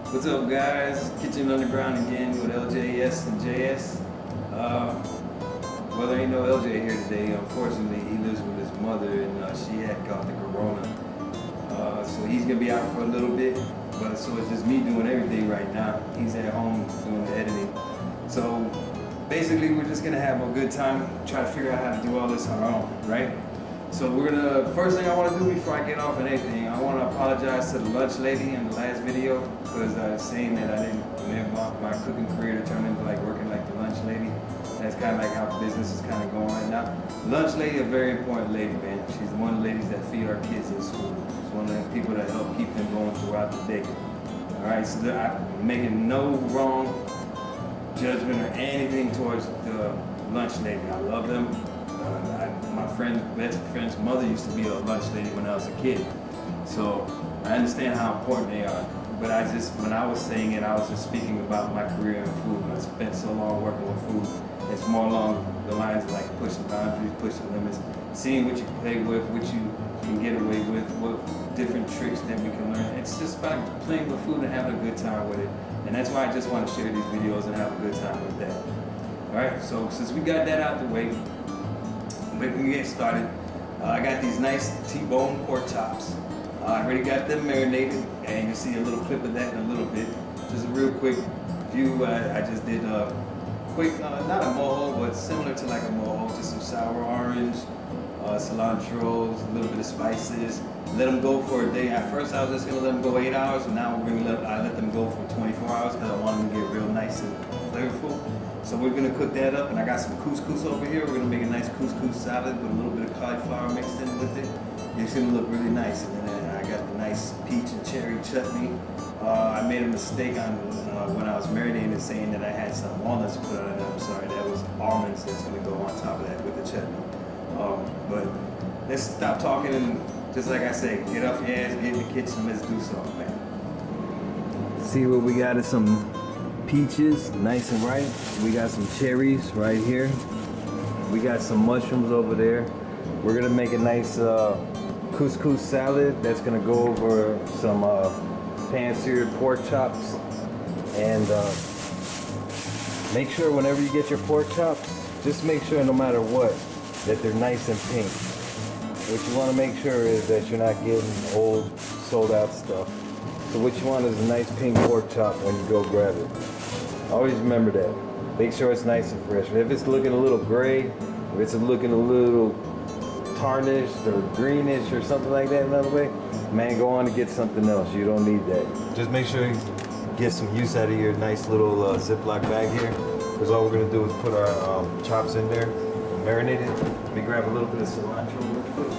What's up, guys? Kitchen Underground again with LJS and JS. Well, there ain't no LJ here today. Unfortunately, he lives with his mother and she had got the corona. So he's gonna be out for a little bit. But so it's just me doing everything right now. He's at home doing the editing. So basically, we're just gonna have a good time, try to figure out how to do all this on our own, right? So first thing I want to do before I get off on anything, I want to apologize to the lunch lady in the last video because I was saying that I didn't want my cooking career to turn into like working like the lunch lady. That's kind of like how business is kind of going right now. Lunch lady, a very important lady, man. She's one of the ladies that feed our kids in school. She's one of the people that help keep them going throughout the day. All right, so I'm making no wrong judgment or anything towards the lunch lady. I love them. My best friend's mother used to be a lunch lady when I was a kid. So I understand how important they are. But when I was saying it, I was just speaking about my career in food. I spent so long working with food. It's more along the lines of like pushing boundaries, pushing limits, seeing what you can play with, what you can get away with, what different tricks that we can learn. It's just about playing with food and having a good time with it. And that's why I just want to share these videos and have a good time with that. Alright, so since we got that out the way, we can get started. I got these nice T-bone pork chops. I already got them marinated, and you'll see a little clip of that in a little bit. Just a real quick view. I just did a quick, not a mojo, but similar to like a mojo, just some sour orange, cilantro, a little bit of spices. Let them go for a day. At first I was just gonna let them go 8 hours, and now I let them go for 24 hours because I want them to get real nice and flavorful. So we're gonna cook that up, and I got some couscous over here. We're gonna make a nice couscous salad with a little bit of cauliflower mixed in with it. It's gonna look really nice. And then I got the nice peach and cherry chutney. I made a mistake on when I was marinating and saying that I had some walnuts put on it. I'm sorry, that was almonds that's gonna go on top of that with the chutney. But let's stop talking and just like I say, get off your ass, get in the kitchen, let's do something, man. See what we got is some peaches, nice and ripe. We got some cherries right here. We got some mushrooms over there. We're gonna make a nice couscous salad that's gonna go over some pan-seared pork chops. And make sure whenever you get your pork chops, just make sure no matter what, that they're nice and pink. What you wanna make sure is that you're not getting old, sold out stuff. So what you want is a nice pink pork chop when you go grab it. Always remember that. Make sure it's nice and fresh. If it's looking a little gray, if it's looking a little tarnished or greenish or something like that another way, man, go on and get something else. You don't need that. Just make sure you get some use out of your nice little Ziploc bag here, because all we're gonna do is put our chops in there, marinate it. Let me grab a little bit of cilantro real quick.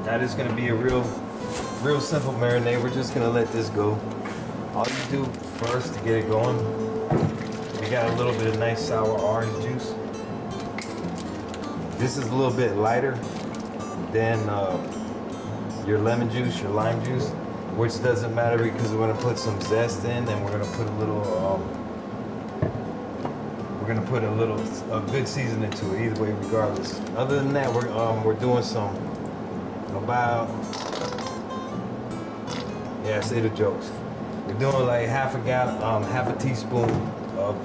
Now this is gonna be a real simple marinade. We're just gonna let this go. All you do first to get it going, we got a little bit of nice sour orange juice. This is a little bit lighter than your lemon juice, your lime juice, which doesn't matter because we're gonna put some zest in, and we're gonna put a good seasoning to it either way, regardless. Other than that, we're doing some say the jokes. We're doing like half a teaspoon of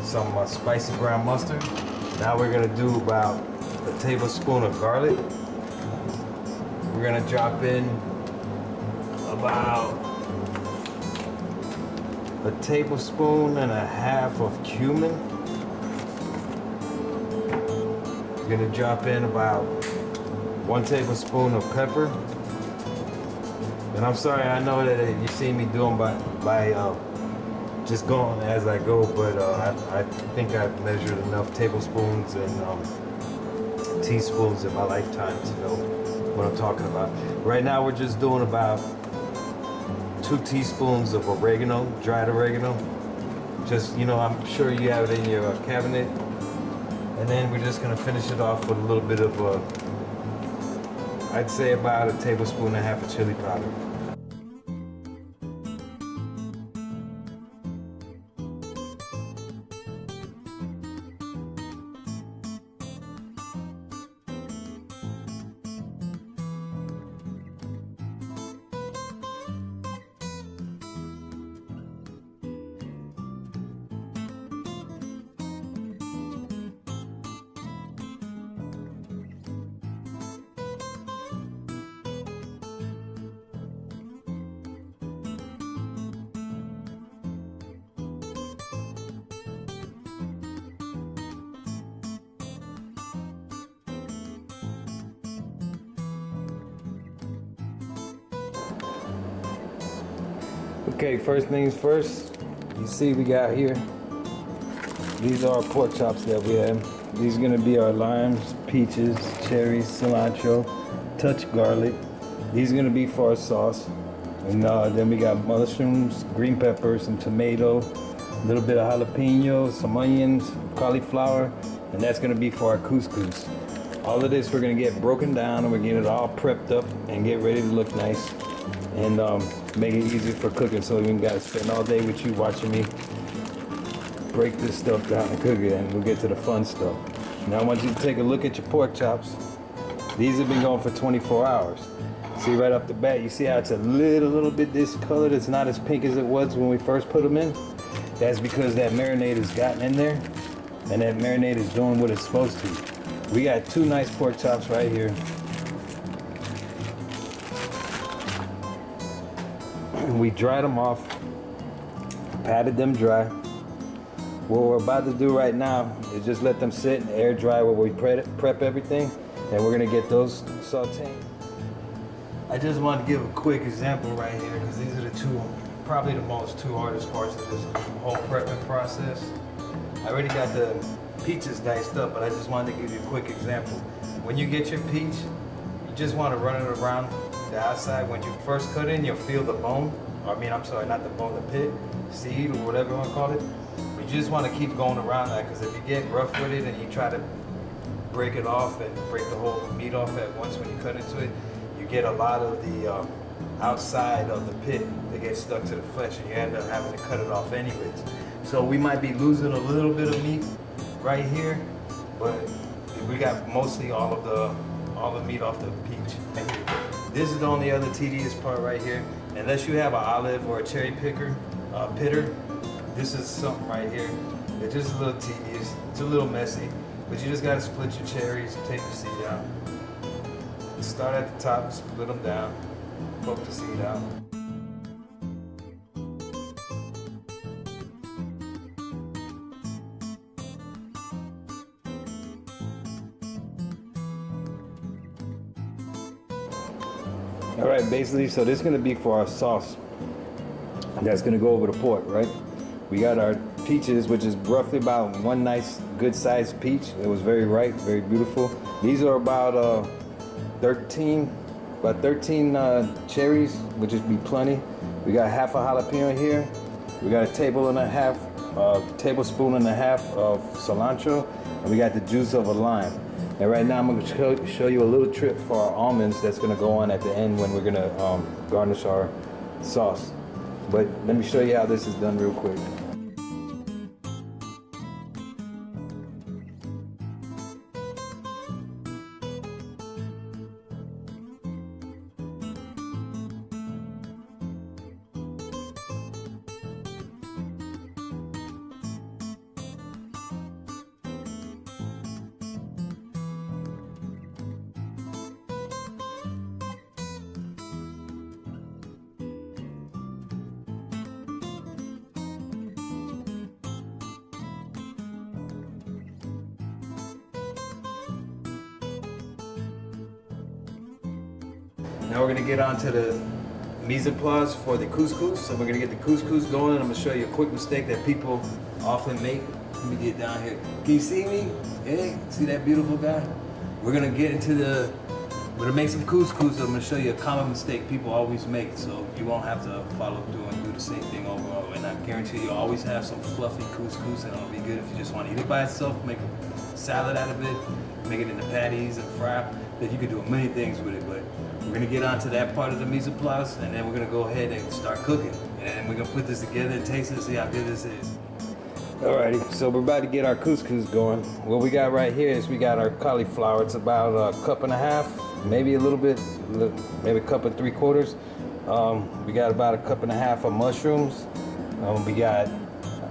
some spicy ground mustard. Now we're gonna do about a tablespoon of garlic. We're gonna drop in about a tablespoon and a half of cumin. We're gonna drop in about 1 tablespoon of pepper. And I'm sorry, I know that you see me doing by just going as I go, but I think I've measured enough tablespoons and teaspoons in my lifetime to know what I'm talking about. Right now we're just doing about 2 teaspoons of oregano, dried oregano. Just, I'm sure you have it in your cabinet. And then we're just gonna finish it off with a little bit of I'd say about a tablespoon and a half of chili powder. Okay, first things first, you see we got here, these are our pork chops that we have. These are gonna be our limes, peaches, cherries, cilantro, touch garlic. These are gonna be for our sauce. And then we got mushrooms, green peppers, some tomato, a little bit of jalapeno, some onions, cauliflower, and that's gonna be for our couscous. All of this we're gonna get broken down and we're getting it all prepped up and get ready to look nice and make it easy for cooking, so we ain't gotta spend all day with you watching me break this stuff down and cook it, and we'll get to the fun stuff. Now I want you to take a look at your pork chops. These have been going for 24 hours. See right off the bat, you see how it's a little bit discolored? It's not as pink as it was when we first put them in. That's because that marinade has gotten in there, and that marinade is doing what it's supposed to. We got 2 nice pork chops right here. We dried them off, patted them dry. What we're about to do right now is just let them sit and air dry while we prep everything, and we're gonna get those sauteed. I just wanted to give a quick example right here, because these are the probably the most 2 hardest parts of this whole prepping process. I already got the peaches diced up, but I just wanted to give you a quick example. When you get your peach, you just want to run it around the outside. When you first cut in, you'll feel the bone. I'm sorry, not the bone, the pit, seed, or whatever you want to call it. But you just want to keep going around that, because if you get rough with it and you try to break it off and break the whole meat off at once when you cut into it, you get a lot of the outside of the pit that gets stuck to the flesh, and you end up having to cut it off anyways. So we might be losing a little bit of meat right here, but we got mostly all the meat off the peach. This is the only other tedious part right here. Unless you have an olive or a cherry pitter, this is something right here. It's just a little tedious. It's a little messy, but you just gotta split your cherries, take the seed out. Start at the top, split them down, poke the seed out. All right, basically, so this is gonna be for our sauce. That's gonna go over the pork, right? We got our peaches, which is roughly about 1 nice, good sized peach. It was very ripe, very beautiful. These are about 13 cherries, which would be plenty. We got half a jalapeno here. We got a tablespoon and a half of cilantro, and we got the juice of a lime. And right now I'm going to show you a little trick for our almonds that's going to go on at the end when we're going to garnish our sauce. But let me show you how this is done real quick. Now we're gonna get onto the mise en place for the couscous. So we're gonna get the couscous going, and I'm gonna show you a quick mistake that people often make. Let me get down here. Can you see me? Hey, see that beautiful guy? We're gonna make some couscous. I'm gonna show you a common mistake people always make, so you won't have to follow through and do the same thing over and over. And I guarantee you'll always have some fluffy couscous, and it'll be good if you just want to eat it by itself, make a salad out of it, make it into patties and fry. That you can do a million things with it, but we're gonna get onto that part of the mise en place, and then we're gonna go ahead and start cooking. And we're gonna put this together and taste it and see how good this is. Alrighty, so we're about to get our couscous going. What we got right here is we got our cauliflower. It's about 1.5 cups, maybe a little bit, maybe 1 3/4 cups. We got about 1.5 cups of mushrooms. We got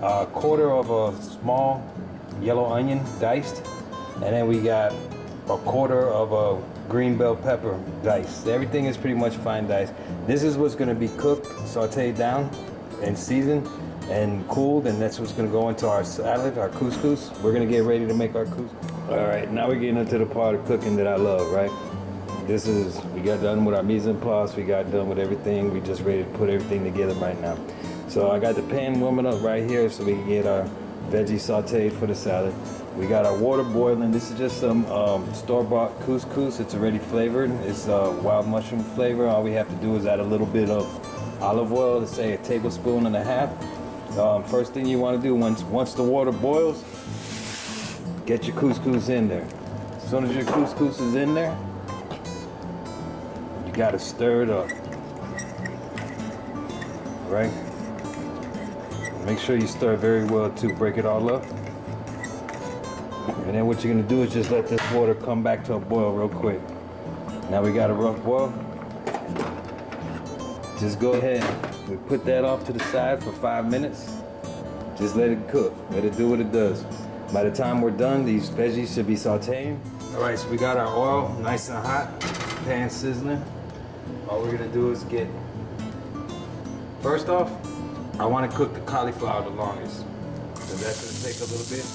1/4 of a small yellow onion diced, and then we got 1/4 of a green bell pepper diced. Everything is pretty much fine diced. This is what's going to be cooked, sauteed down, and seasoned and cooled, and that's what's going to go into our salad, our couscous. We're going to get ready to make our couscous. All right, now we're getting into the part of cooking that I love, right? we got done with our mise en place, we got done with everything, we just ready to put everything together right now. So I got the pan warming up right here so we can get our veggies sauteed for the salad. We got our water boiling. This is just some store-bought couscous. It's already flavored. It's wild mushroom flavor. All we have to do is add a little bit of olive oil, let's say 1.5 tablespoons. First thing you want to do once the water boils, get your couscous in there. As soon as your couscous is in there, you got to stir it up. Right? Make sure you stir very well too. Break it all up. And then what you're gonna do is just let this water come back to a boil real quick. Now we got a rough boil. Just go ahead. We put that off to the side for 5 minutes. Just let it cook. Let it do what it does. By the time we're done, these veggies should be sauteing. All right, so we got our oil nice and hot, pan sizzling. All we're gonna do is first off, I want to cook the cauliflower the longest. So that's gonna take a little bit.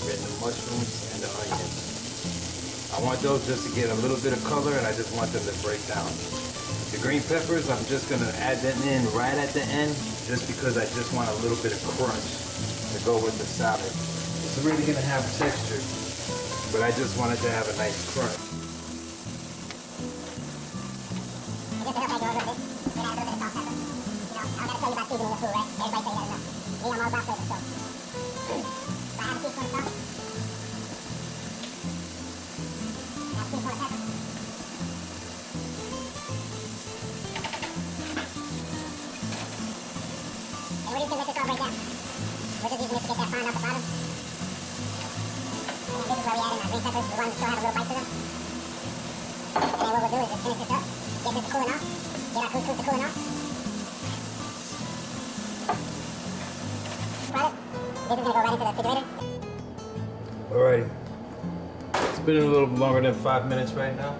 Get the mushrooms and the onions. I want those just to get a little bit of color, and I just want them to break down. The green peppers, I'm just gonna add them in right at the end, just because I just want a little bit of crunch to go with the salad. It's really gonna have texture, but I just want it to have a nice crunch. We're just using this to get that fine off the bottom. And this is where we add in our green peppers, the ones that still have a little bite to them. And then what we'll do is just finish this up, get this cooling off, get our couscous to cooling off. This is going to go right into the refrigerator. Alrighty. It's been a little longer than 5 minutes right now.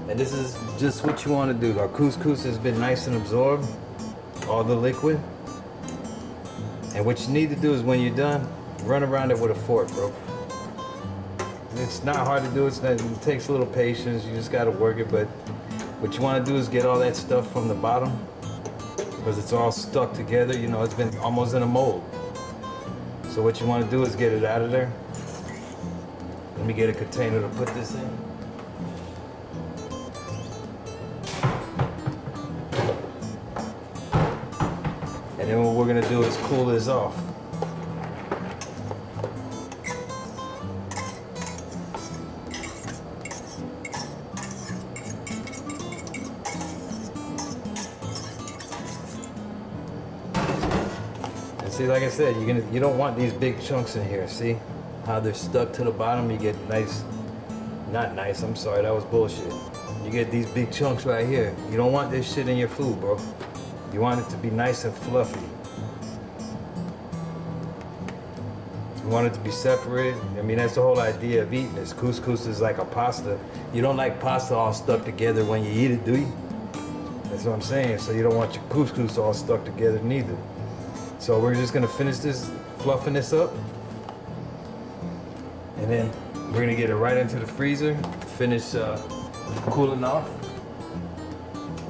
And this is just what you want to do. Our couscous has been nice and absorbed, all the liquid. And what you need to do is when you're done, run around it with a fork, bro. It's not hard to do, it takes a little patience, you just gotta work it, but what you wanna do is get all that stuff from the bottom, because it's all stuck together, you know, it's been almost in a mold. So what you wanna do is get it out of there. Let me get a container to put this in. And then what we're gonna do is cool this off. And see, like I said, you don't want these big chunks in here. See how they're stuck to the bottom? You get nice, not nice, I'm sorry, that was bullshit. You get these big chunks right here. You don't want this shit in your food, bro. You want it to be nice and fluffy. You want it to be separated. I mean, that's the whole idea of eating this. Couscous is like a pasta. You don't like pasta all stuck together when you eat it, do you? That's what I'm saying. So you don't want your couscous all stuck together neither. So we're just gonna finish this, fluffing this up. And then we're gonna get it right into the freezer, finish cooling off.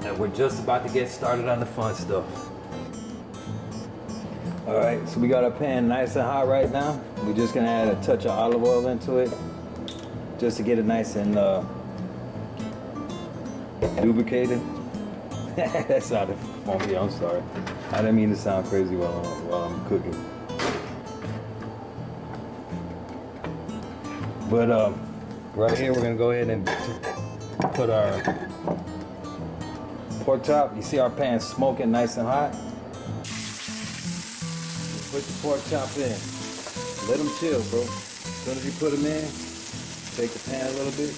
And we're just about to get started on the fun stuff. All right, so we got our pan nice and hot right now. We're just gonna add a touch of olive oil into it, just to get it nice and lubricated. That sounded funky, I'm sorry. I didn't mean to sound crazy while I'm cooking. But right here, we're gonna go ahead and put our pork chop. You see our pan smoking nice and hot. Put the pork chop in. Let them chill, bro. As soon as you put them in, take the pan a little bit.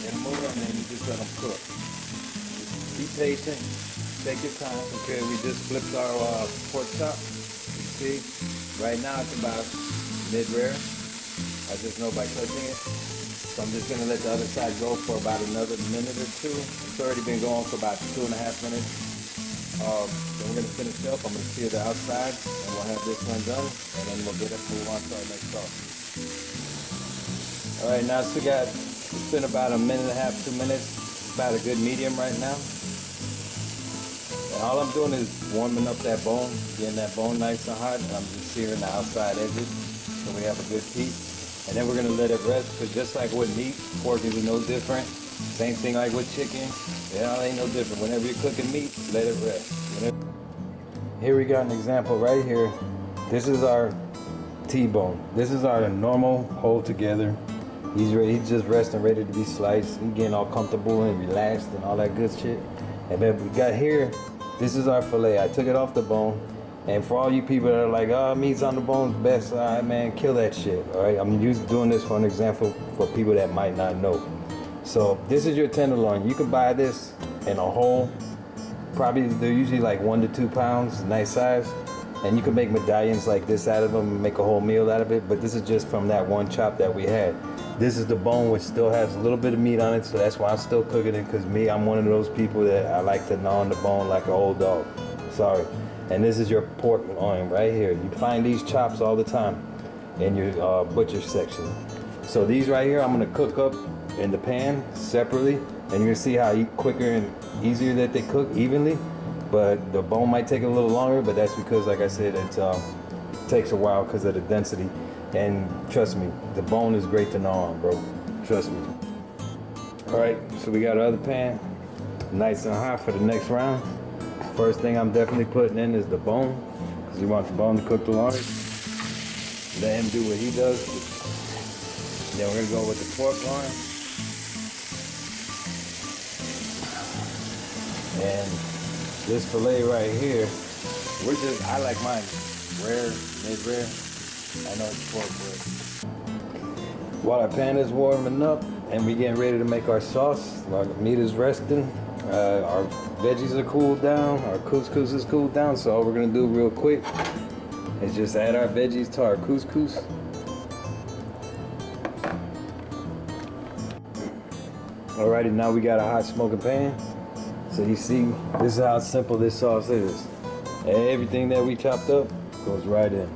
Get them over and then you just let them cook. Just be patient. Take your time. Okay, we just flipped our pork chop. You see, right now it's about mid-rare. I just know by touching it. So I'm just gonna let the other side go for about another minute or two. It's already been going for about 2.5 minutes. Then we're gonna finish up. I'm gonna sear the outside, and we'll have this one done, and then we'll move on to our next sauce. All right, now it's been about a minute and a half, 2 minutes. It's about a good medium right now. And all I'm doing is warming up that bone, getting that bone nice and hot. I'm just searing the outside edges so we have a good piece. And then we're gonna let it rest, because just like with meat, pork is no different. Same thing like with chicken, yeah, it ain't no different. Whenever you're cooking meat, let it rest. Here we got an example right here. This is our T-bone. This is our normal hold together. He's ready, he's just resting, ready to be sliced. He's getting all comfortable and relaxed and all that good shit. And then we got here, this is our fillet. I took it off the bone. And for all you people that are like, oh, meat's on the bone's best, all right, man, kill that shit, all right? I'm doing this for an example for people that might not know. So this is your tenderloin. You can buy this in a whole. Probably they're usually like 1 to 2 pounds, nice size. And you can make medallions like this out of them and make a whole meal out of it. But this is just from that one chop that we had. This is the bone, which still has a little bit of meat on it, so that's why I'm still cooking it, because me, I'm one of those people that I like to gnaw on the bone like an old dog. Sorry. And this is your pork loin right here. You find these chops all the time in your butcher section. So these right here, I'm gonna cook up in the pan separately, and you're gonna see how quicker and easier that they cook evenly. But the bone might take a little longer, but that's because, like I said, it takes a while because of the density. And trust me, the bone is great to gnaw on, bro. Trust me. All right, so we got our other pan, nice and hot for the next round. First thing I'm definitely putting in is the bone, because you want the bone to cook the longest. Let him do what he does. Then we're gonna go with the pork loin. And this fillet right here, I like mine rare, mid-rare. I know it's pork, but while our pan is warming up and we getting ready to make our sauce, our meat is resting, our veggies are cooled down, our couscous is cooled down, so all we're gonna do real quick is just add our veggies to our couscous. Alrighty, now we got a hot smoking pan. So you see, this is how simple this sauce is. Everything that we chopped up goes right in.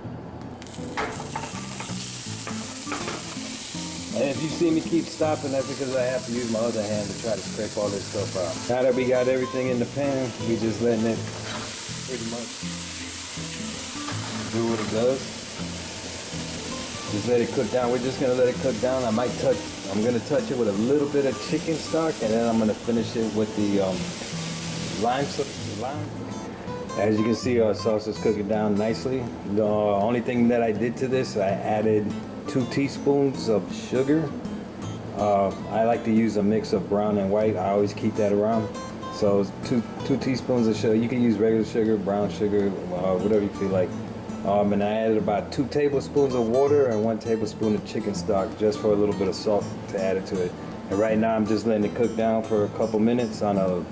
And if you see me keep stopping, that's because I have to use my other hand to try to scrape all this stuff out. Now that we got everything in the pan, we just letting it pretty much do what it does. Just let it cook down. We're just gonna let it cook down. I'm gonna touch it with a little bit of chicken stock, and then I'm gonna finish it with the lime. As you can see, our sauce is cooking down nicely. The only thing that I did to this, I added 2 teaspoons of sugar. I like to use a mix of brown and white. I always keep that around. So two teaspoons of sugar. You can use regular sugar, brown sugar, whatever you feel like. And I added about 2 tablespoons of water and 1 tablespoon of chicken stock, just for a little bit of salt to add it to it. And right now I'm just letting it cook down for a couple minutes on a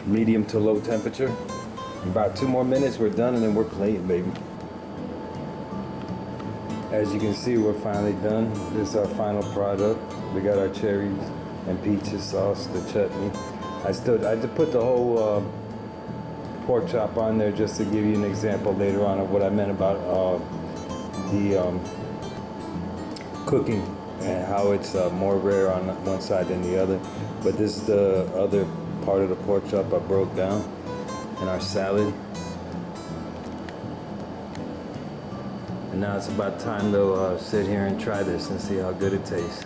medium to low temperature. About 2 more minutes, we're done, and then we're plating, baby. As you can see, we're finally done. This is our final product. We got our cherries and peaches sauce, the chutney. I just put the whole pork chop on there just to give you an example later on of what I meant about the cooking and how it's more rare on one side than the other. But this is the other part of the pork chop I broke down, and our salad. And now it's about time to sit here and try this and see how good it tastes.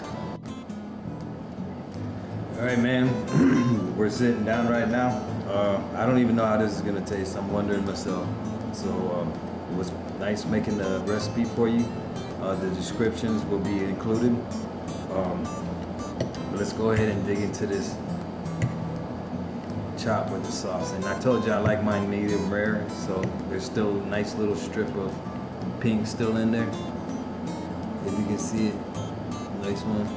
All right, man, we're sitting down right now. I don't even know how this is gonna taste. I'm wondering myself. So it was nice making the recipe for you. The descriptions will be included. But let's go ahead and dig into this chop with the sauce. And I told you I like mine medium rare, so there's still a nice little strip of pink still in there. If you can see it, nice one.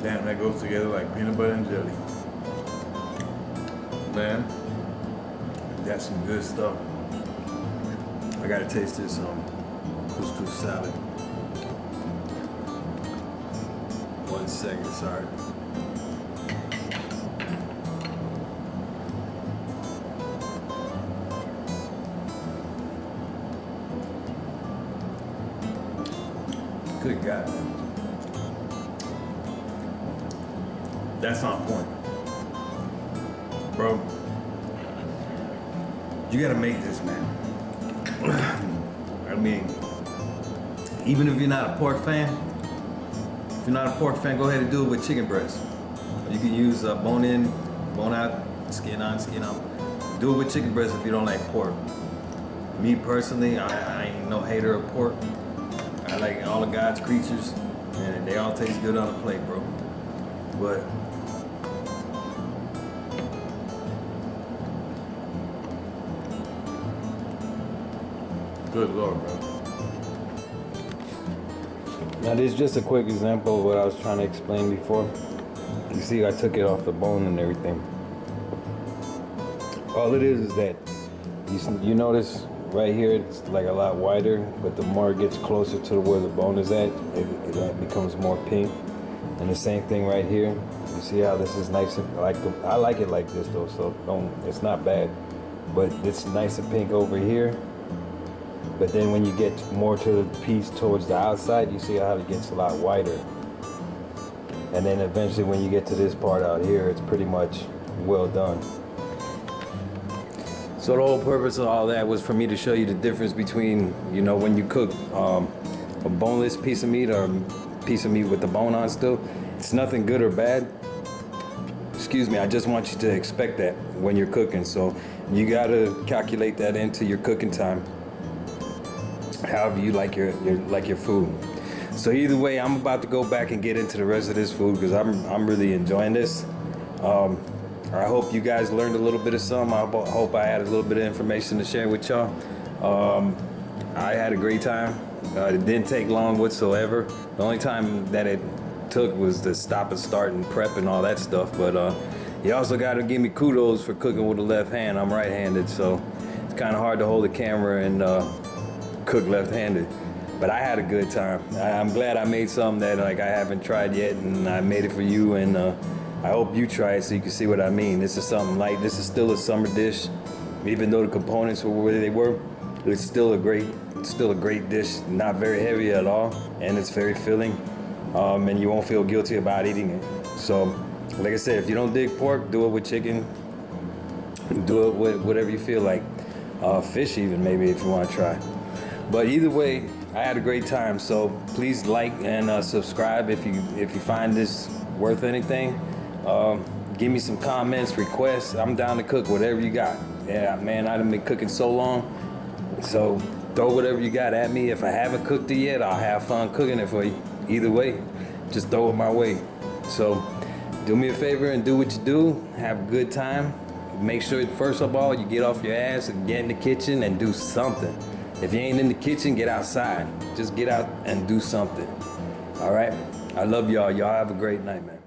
Damn, that goes together like peanut butter and jelly. Man, that's some good stuff. I gotta taste this couscous salad. 1 second, sorry. Good God, man. That's on point. Bro, you gotta make this, man. I mean, even if you're not a pork fan, go ahead and do it with chicken breast. You can use bone in, bone out, skin on, skin out. Do it with chicken breast if you don't like pork. Me personally, I ain't no hater of pork. I like all of God's creatures, and they all taste good on a plate, bro. But good Lord, bro. now this is just a quick example of what I was trying to explain before. You see, I took it off the bone and everything. All it is that you notice right here, it's like a lot wider, but the more it gets closer to where the bone is at, it becomes more pink. And the same thing right here. You see how this is nice and I like it like this though, so it's not bad. But it's nice and pink over here. But then when you get more to the piece towards the outside, you see how it gets a lot wider. And then eventually when you get to this part out here, it's pretty much well done. So the whole purpose of all that was for me to show you the difference between, you know, when you cook a boneless piece of meat or a piece of meat with the bone on still. It's nothing good or bad. Excuse me, I just want you to expect that when you're cooking. So you gotta calculate that into your cooking time, however you like your food. So either way, I'm about to go back and get into the rest of this food because I'm really enjoying this. I hope you guys learned a little bit of something. I hope I had a little bit of information to share with y'all. I had a great time. It didn't take long whatsoever. The only time that it took was to stop and start and prep and all that stuff. But you also got to give me kudos for cooking with the left hand. I'm right-handed, so it's kind of hard to hold the camera and cook left-handed. But I had a good time. I'm glad I made something that I haven't tried yet, and I made it for you. And I hope you try it so you can see what I mean. This is something light. This is still a summer dish, even though the components were where they were. It's still a great dish. Not very heavy at all, and it's very filling. And you won't feel guilty about eating it. So, like I said, if you don't dig pork, do it with chicken. Do it with whatever you feel like. Fish even, maybe, if you want to try. But either way, I had a great time. So please like and subscribe if you find this worth anything. Give me some comments, requests. I'm down to cook whatever you got. Yeah, man, I've been cooking so long. So throw whatever you got at me. If I haven't cooked it yet, I'll have fun cooking it for you. Either way, just throw it my way. So do me a favor and do what you do. Have a good time. Make sure, first of all, you get off your ass and get in the kitchen and do something. If you ain't in the kitchen, get outside. Just get out and do something. All right? I love y'all. Y'all have a great night, man.